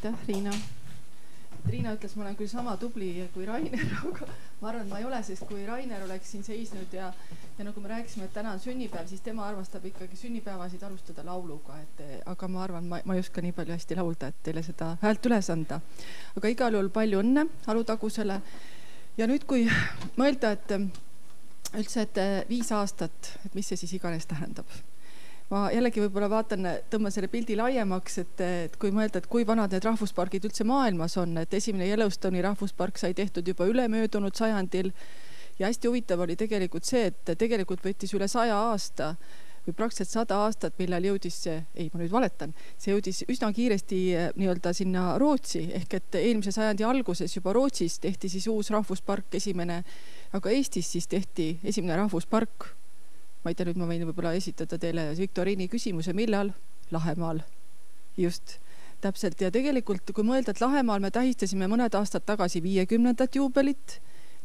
Aitäh, Riina. Riina ütles, ma olen küll sama tubli kui Rainer, aga ma arvan, et ma ei ole, sest kui Rainer oleks siin seisnud ja nagu me rääkisime, et täna on sünnipäev, siis tema armastab ikkagi sünnipäevasid alustada lauluga. Aga ma arvan, ma ei oska nii palju hästi laulda, et teile seda häält üles anda. Aga igal juhul palju õnne Alutagusele. Ja nüüd, kui mõelda, et üldse, et 5 aastat, et mis see siis iganes tähendab. Ma jällegi võib-olla vaatan, tõmban selle pildi laiemaks, et kui mõelda, et kui vanad need rahvuspargid üldse maailmas on, et esimene Yellowstone'i rahvuspark sai tehtud juba ülemöödunud sajandil ja hästi huvitav oli tegelikult see, et tegelikult võttis üle 100 aasta või praktiliselt 100 aastat, millal jõudis see, ma nüüd valetan, see jõudis üsna kiiresti nii-öelda sinna Rootsi, ehk et eelmise sajandi alguses juba Rootsis tehti siis uus rahvuspark esimene, aga Eestis siis tehti esimene rahvuspark. Ma ei tea, nüüd ma võin võib-olla esitada teile Viktoriini küsimuse, millal? Lahemaal. Just, täpselt. Ja tegelikult, kui mõelda, et Lahemaal me tähistasime mõned aastad tagasi 50. juubelit,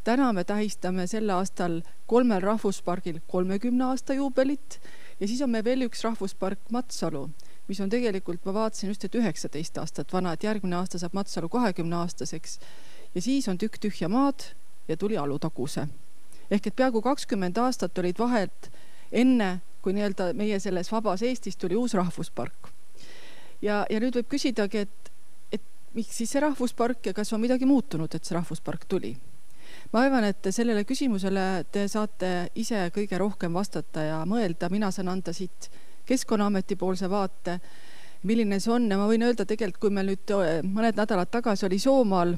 täna me tähistame sel aastal 3 rahvuspargil 30 aasta juubelit ja siis on meil veel üks rahvuspark Matsalu, mis on tegelikult, ma vaatasin just, et 19 aastat vana, et järgmine aasta saab Matsalu 20 aastaseks ja siis on tükk tühja maad ja tuli Alutaguse. Ehk et peaaegu 20 aastat olid vahed enne, kui nii-öelda meie selles vabas Eestis tuli uus rahvuspark. Ja nüüd võib küsidagi, et miks siis see rahvuspark ja kas on midagi muutunud, et see rahvuspark tuli? Ma arvan, et sellele küsimusele te saate ise kõige rohkem vastata ja mõelda. Mina saan anda siit Keskkonnaameti poolse vaate, milline see on. Ja ma võin öelda tegelikult, kui meil nüüd mõned nädalad tagasi oli Soomaal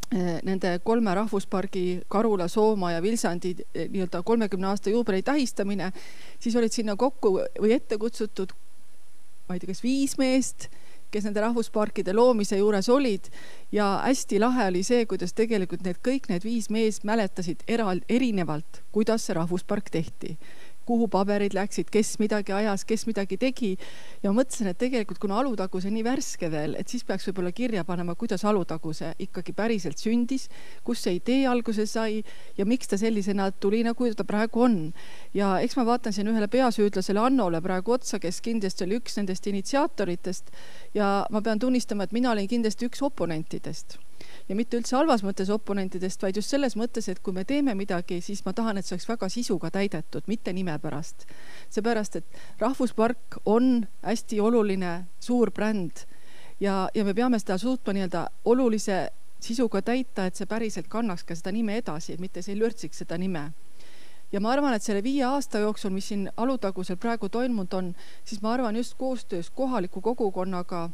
nende 3 rahvuspargi Karula, Sooma ja Vilsandi nii-öelda 30 aasta juubeli tähistamine, siis olid sinna kokku või ette kutsutud, ma ei tea, kas 5 meest, kes nende rahvusparkide loomise juures olid ja hästi lahe oli see, kuidas tegelikult kõik need 5 mees mäletasid erinevalt, kuidas see rahvuspark tehti. Kuhu paberid läksid, kes midagi ajas, kes midagi tegi. Ja ma mõtlesin, et tegelikult kuna Alutaguse nii värske veel, et siis peaks võib-olla kirja panema, kuidas Alutaguse ikkagi päriselt sündis, kus see idee alguse sai ja miks ta sellisena tuli, nagu ta praegu on. Ja eks ma vaatan siin ühele peasüüdlasele Annole praegu otsa, kes kindlasti oli üks nendest initsiaatoritest ja ma pean tunnistama, et mina olin kindlasti üks oponentidest. Ja mitte üldse halvas mõttes oponentidest, vaid just selles mõttes, et kui me teeme midagi, siis ma tahan, et see oleks väga sisuga täidetud, mitte nime pärast. Seepärast, et rahvuspark on hästi oluline suur bränd ja me peame seda suutma nii-öelda olulise sisuga täita, et see päriselt kannaks ka seda nime edasi, et mitte see ei lörtsiks seda nime. Ja ma arvan, et selle 5 aasta jooksul, mis siin Alutagusel praegu toimunud on, siis ma arvan just koostöös kohaliku kogukonnaga,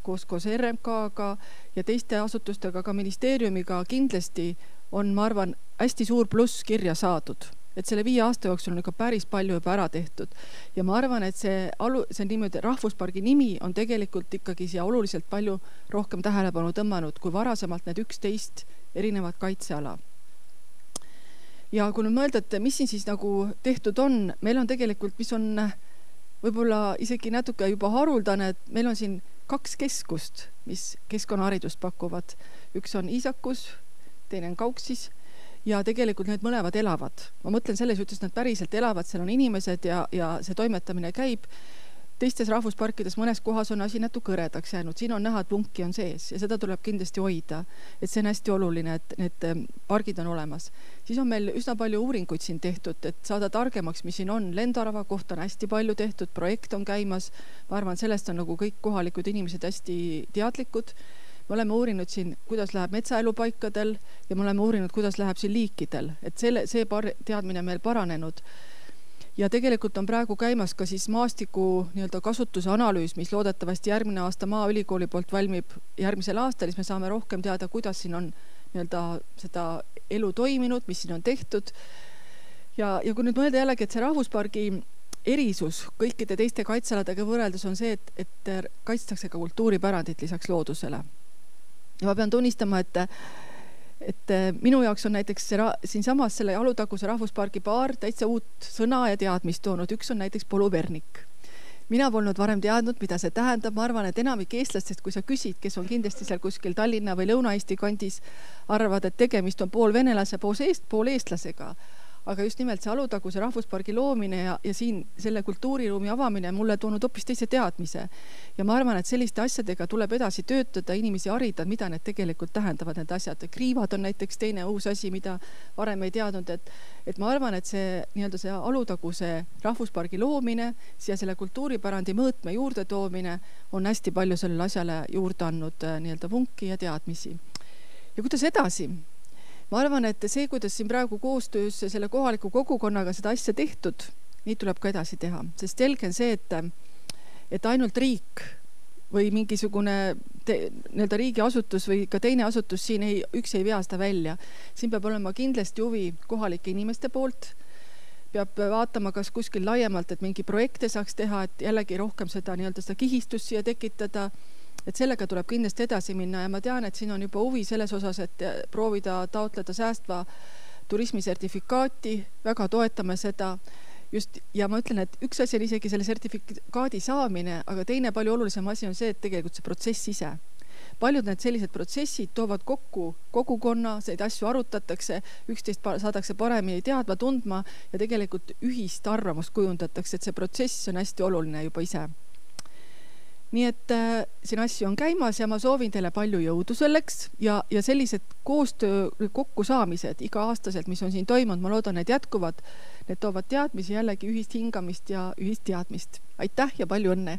koos RMK-ga ja teiste asutustega, ka ministeeriumiga kindlasti on, ma arvan, hästi suur pluss kirja saadud. Et selle 5 aasta jooksul on ikka päris palju juba ära tehtud. Ja ma arvan, et see niimoodi rahvuspargi nimi on tegelikult ikkagi siia oluliselt palju rohkem tähelepanu tõmmanud, kui varasemalt need 11 erinevat kaitseala. Ja kui nüüd mõelda, et mis siin siis nagu tehtud on, meil on tegelikult, mis on võib-olla isegi natuke juba haruldane, et meil on siin 2 keskust, mis keskkonnaharidust pakuvad. Üks on Iisakus, teine on Kauksis ja tegelikult need mõlemad elavad. Ma mõtlen selles ütles, et nad päriselt elavad, seal on inimesed ja see toimetamine käib. Teistes rahvusparkides mõnes kohas on asi natuke kõredaks jäänud. Siin on näha, et lunki on sees ja seda tuleb kindlasti hoida. Et see on hästi oluline, et need pargid on olemas. Siis on meil üsna palju uuringuid siin tehtud, et saada targemaks, mis siin on. Lendorava kohta on hästi palju tehtud, projekt on käimas. Ma arvan, sellest on nagu kõik kohalikud inimesed hästi teadlikud. Me oleme uurinud siin, kuidas läheb metsaelupaikadel ja me oleme uurinud, kuidas läheb siin liikidel. Et see teadmine meil paranenud. Ja tegelikult on praegu käimas ka siis maastiku nii-öelda kasutuse analüüs, mis loodetavasti järgmine aasta Maaülikooli poolt valmib järgmisel aastal, siis me saame rohkem teada, kuidas siin on nii-öelda seda elu toiminud, mis siin on tehtud. Ja kui nüüd mõelda jällegi, et see rahvuspargi erisus kõikide teiste kaitsealadega võrreldes on see, et kaitstakse ka kultuuripärandit lisaks loodusele. Ja ma pean tunnistama, et minu jaoks on näiteks siin samas selle Alutaguse rahvuspargi paar täitsa uut sõna ja teadmist toonud. Üks on näiteks poluvernik. Mina polnud varem teadnud, mida see tähendab. Ma arvan, et enamik eestlastest, kui sa küsid, kes on kindlasti seal kuskil Tallinna või Lõuna-Eesti kandis, arvavad, et tegemist on pool venelase, pool eestlasega. aga just nimelt see Alutaguse rahvuspargi loomine ja siin selle kultuuriruumi avamine mulle toonud hoopis teise teadmise. Ja ma arvan, et selliste asjadega tuleb edasi töötada, inimesi harida, mida need tegelikult tähendavad, need asjad. Kriivad on näiteks teine uus asi, mida varem ei teadnud, et ma arvan, et see Alutaguse rahvuspargi loomine, siia selle kultuuripärandi mõõtme juurde toomine on hästi palju sellele asjale juurde andnud vunki ja teadmisi. Ja kuidas edasi? Ma arvan, et see, kuidas siin praegu koostöös selle kohaliku kogukonnaga seda asja tehtud, nii tuleb ka edasi teha. Sest selge on see, et ainult riik või mingisugune riigi asutus või ka teine asutus siin üks ei vea seda välja. Siin peab olema kindlasti huvi kohalike inimeste poolt. Peab vaatama, kas kuskil laiemalt, et mingi projekte saaks teha, et jällegi rohkem seda kihistust siia tekitada. Et sellega tuleb kindlasti edasi minna ja ma tean, et siin on juba huvi selles osas, et proovida taotleda säästva turismi sertifikaati, väga toetame seda. Ja ma ütlen, et üks asi on isegi selle sertifikaadi saamine, aga teine palju olulisem asi on see, et tegelikult see protsess ise. Paljud need sellised protsessid toovad kokku kogukonna, neid asju arutatakse, üksteist saadakse paremini teadma, tundma ja tegelikult ühist arvamust kujundatakse, et see protsess on hästi oluline juba ise. Nii et siin asju on käimas ja ma soovin teile palju jõudu selleks ja sellised koostöö kokkusaamised iga-aastaselt, mis on siin toimunud, ma loodan, need jätkuvad, need toovad teadmisi jällegi ühist hingamist ja ühist teadmist. Aitäh ja palju õnne!